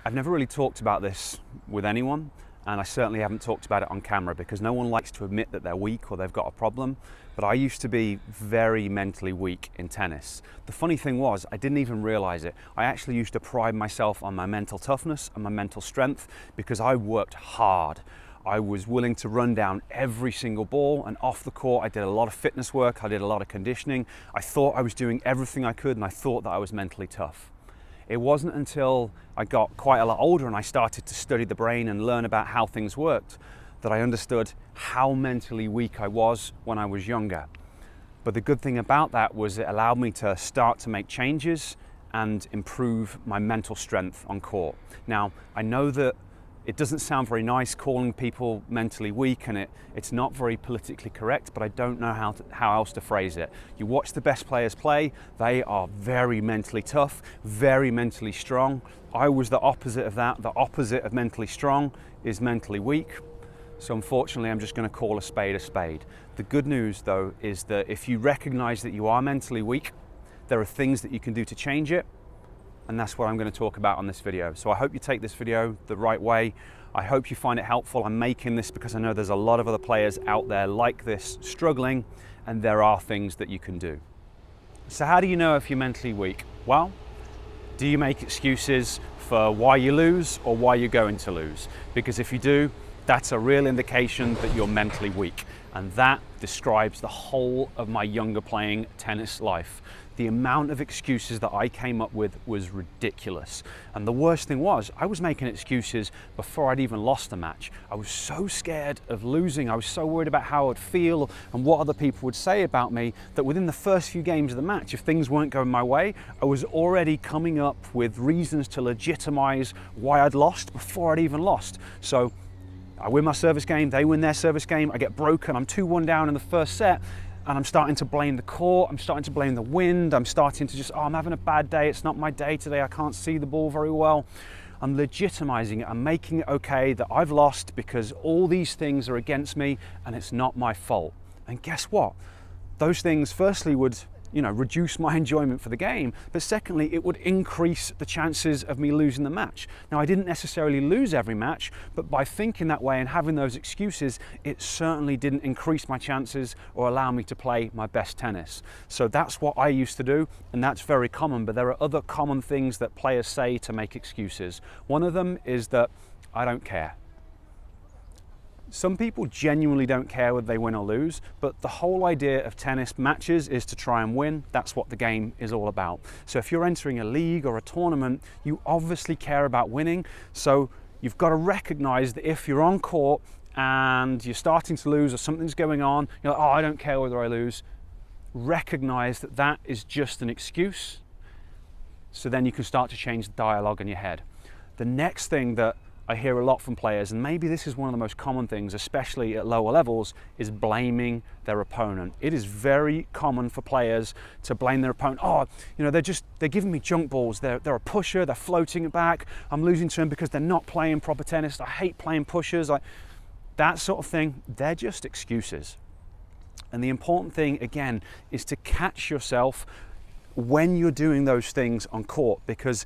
I've never really talked about this with anyone, and I certainly haven't talked about it on camera because no one likes to admit that they're weak or they've got a problem. But I used to be very mentally weak in tennis. The funny thing was, I didn't even realize it. I actually used to pride myself on my mental toughness and my mental strength because I worked hard. I was willing to run down every single ball, and off the court I did a lot of fitness work, I did a lot of conditioning. I thought I was doing everything I could, and I thought that I was mentally tough. It wasn't until I got quite a lot older and I started to study the brain and learn about how things worked that I understood how mentally weak I was when I was younger. But the good thing about that was it allowed me to start to make changes and improve my mental strength on court. Now, I know that it doesn't sound very nice calling people mentally weak, and it's not very politically correct, but I don't know how else to phrase it. You watch the best players play, they are very mentally tough, very mentally strong. I was the opposite of that. The opposite of mentally strong is mentally weak. So unfortunately, I'm just going to call a spade a spade. The good news though is that if you recognize that you are mentally weak, there are things that you can do to change it. And that's what I'm going to talk about on this video. So I hope you take this video the right way. I hope you find it helpful. I'm making this because I know there's a lot of other players out there like this struggling, and there are things that you can do. So how do you know if you're mentally weak? Well, do you make excuses for why you lose or why you're going to lose? Because if you do, that's a real indication that you're mentally weak. And that describes the whole of my younger playing tennis life. The amount of excuses that I came up with was ridiculous. And the worst thing was, I was making excuses before I'd even lost a match. I was so scared of losing. I was so worried about how I'd feel and what other people would say about me that within the first few games of the match, if things weren't going my way, I was already coming up with reasons to legitimize why I'd lost before I'd even lost. So I win my service game, they win their service game, I get broken, I'm 2-1 down in the first set, and I'm starting to blame the court, I'm starting to blame the wind, I'm starting to just, I'm having a bad day, it's not my day today, I can't see the ball very well. I'm legitimizing it, I'm making it okay that I've lost because all these things are against me and it's not my fault. And guess what? Those things firstly would, reduce my enjoyment for the game, but secondly, it would increase the chances of me losing the match. Now, I didn't necessarily lose every match, but by thinking that way and having those excuses, it certainly didn't increase my chances or allow me to play my best tennis. So that's what I used to do, and that's very common, but there are other common things that players say to make excuses. One of them is that I don't care. Some people genuinely don't care whether they win or lose, but the whole idea of tennis matches is to try and win. That's what the game is all about. So if you're entering a league or a tournament, you obviously care about winning. So you've got to recognize that if you're on court and you're starting to lose or something's going on, you're like, oh, I don't care whether I lose. Recognize that that is just an excuse. So then you can start to change the dialogue in your head. The next thing that I hear a lot from players, and maybe this is one of the most common things, especially at lower levels, is blaming their opponent. It is very common for players to blame their opponent. Oh, they're giving me junk balls. They're a pusher. They're floating it back. I'm losing to them because they're not playing proper tennis. I hate playing pushers. That sort of thing. They're just excuses. And the important thing, again, is to catch yourself when you're doing those things on court, because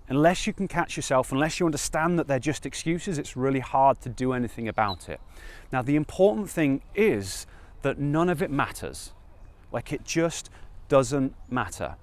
unless you can catch yourself, unless you understand that they're just excuses, it's really hard to do anything about it. Now, the important thing is that none of it matters. It just doesn't matter.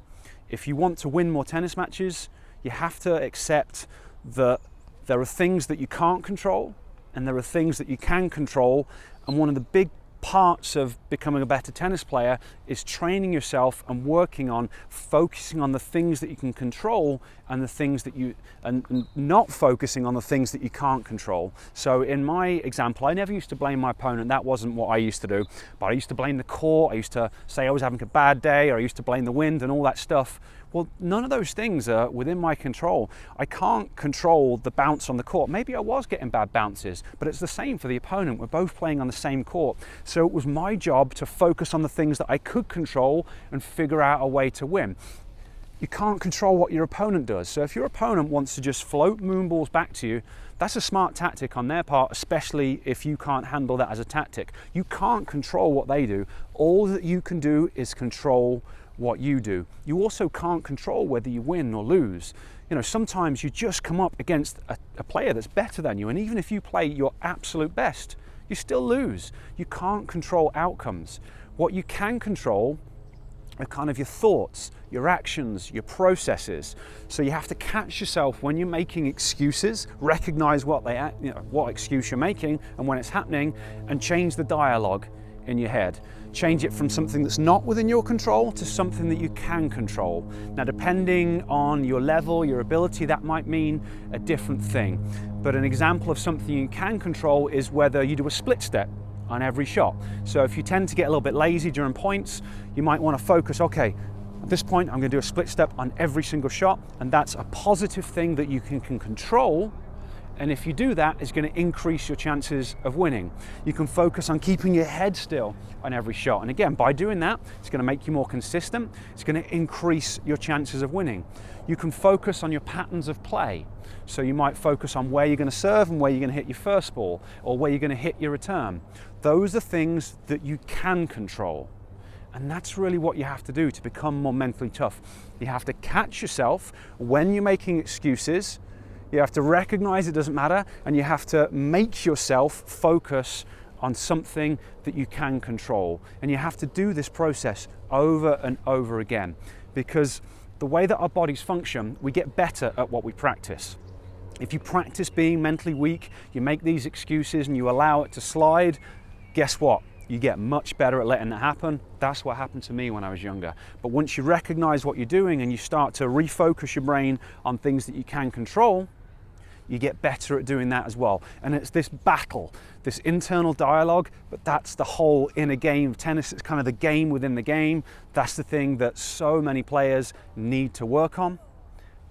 If you want to win more tennis matches, you have to accept that there are things that you can't control and there are things that you can control. And one of the big parts of becoming a better tennis player is training yourself and working on focusing on the things that you can control and the things that and not focusing on the things that you can't control. So in my example, I never used to blame my opponent. That wasn't what I used to do, but I used to blame the court. I used to say I was having a bad day, or I used to blame the wind and all that stuff. Well, none of those things are within my control. I can't control the bounce on the court. Maybe I was getting bad bounces, but it's the same for the opponent. We're both playing on the same court. So it was my job to focus on the things that I could control and figure out a way to win. You can't control what your opponent does. So if your opponent wants to just float moon balls back to you, that's a smart tactic on their part, especially if you can't handle that as a tactic. You can't control what they do. All that you can do is control what you do. You also can't control whether you win or lose. You know, sometimes you just come up against a player that's better than you, and even if you play your absolute best, you still lose. You can't control outcomes. What you can control are kind of your thoughts, your actions, your processes. So you have to catch yourself when you're making excuses, recognize what what excuse you're making and when it's happening, and change the dialogue in your head. Change it from something that's not within your control to something that you can control. Now, depending on your level, your ability, that might mean a different thing. But an example of something you can control is whether you do a split step on every shot. So if you tend to get a little bit lazy during points, you might want to focus, okay, at this point I'm going to do a split step on every single shot, and that's a positive thing that you can control. And if you do that, it's going to increase your chances of winning. You can focus on keeping your head still on every shot. And again, by doing that, it's going to make you more consistent. It's going to increase your chances of winning. You can focus on your patterns of play. So you might focus on where you're going to serve and where you're going to hit your first ball, or where you're going to hit your return. Those are things that you can control. And that's really what you have to do to become more mentally tough. You have to catch yourself when you're making excuses. You have to recognize it doesn't matter, and you have to make yourself focus on something that you can control. And you have to do this process over and over again, because the way that our bodies function, we get better at what we practice. If you practice being mentally weak, you make these excuses and you allow it to slide, guess what? You get much better at letting it happen. That's what happened to me when I was younger. But once you recognize what you're doing and you start to refocus your brain on things that you can control, you get better at doing that as well. And it's this battle, this internal dialogue, but that's the whole inner game of tennis. It's kind of the game within the game. That's the thing that so many players need to work on,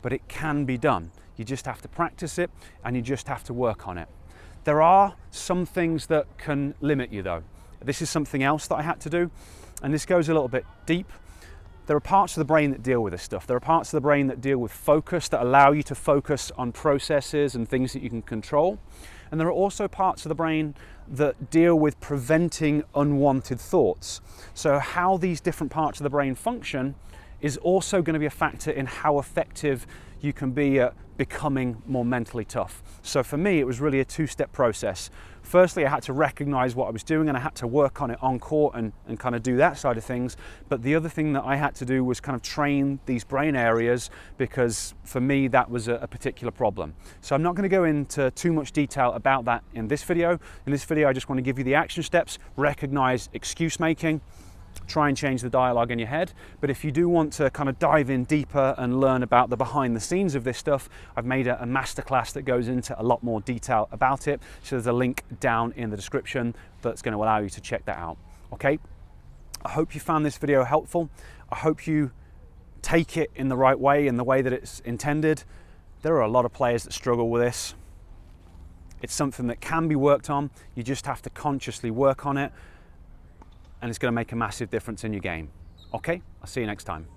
but it can be done. You just have to practice it, and you just have to work on it. There are some things that can limit you though. This is something else that I had to do, and this goes a little bit deep. There are parts of the brain that deal with this stuff. There are parts of the brain that deal with focus, that allow you to focus on processes and things that you can control. And there are also parts of the brain that deal with preventing unwanted thoughts. So how these different parts of the brain function is also going to be a factor in how effective you can be at becoming more mentally tough. So for me, it was really a two-step process. Firstly, I had to recognize what I was doing, and I had to work on it on court and kind of do that side of things. But the other thing that I had to do was kind of train these brain areas, because for me, that was a particular problem. So I'm not going to go into too much detail about that in this video. In this video, I just want to give you the action steps, recognize excuse making, try and change the dialogue in your head. But if you do want to kind of dive in deeper and learn about the behind the scenes of this stuff, I've made a masterclass that goes into a lot more detail about it. So there's a link down in the description that's going to allow you to check that out. Okay, I hope you found this video helpful. I hope you take it in the right way, in the way that it's intended. There are a lot of players that struggle with this. It's something that can be worked on. You just have to consciously work on it, and it's going to make a massive difference in your game. Okay, I'll see you next time.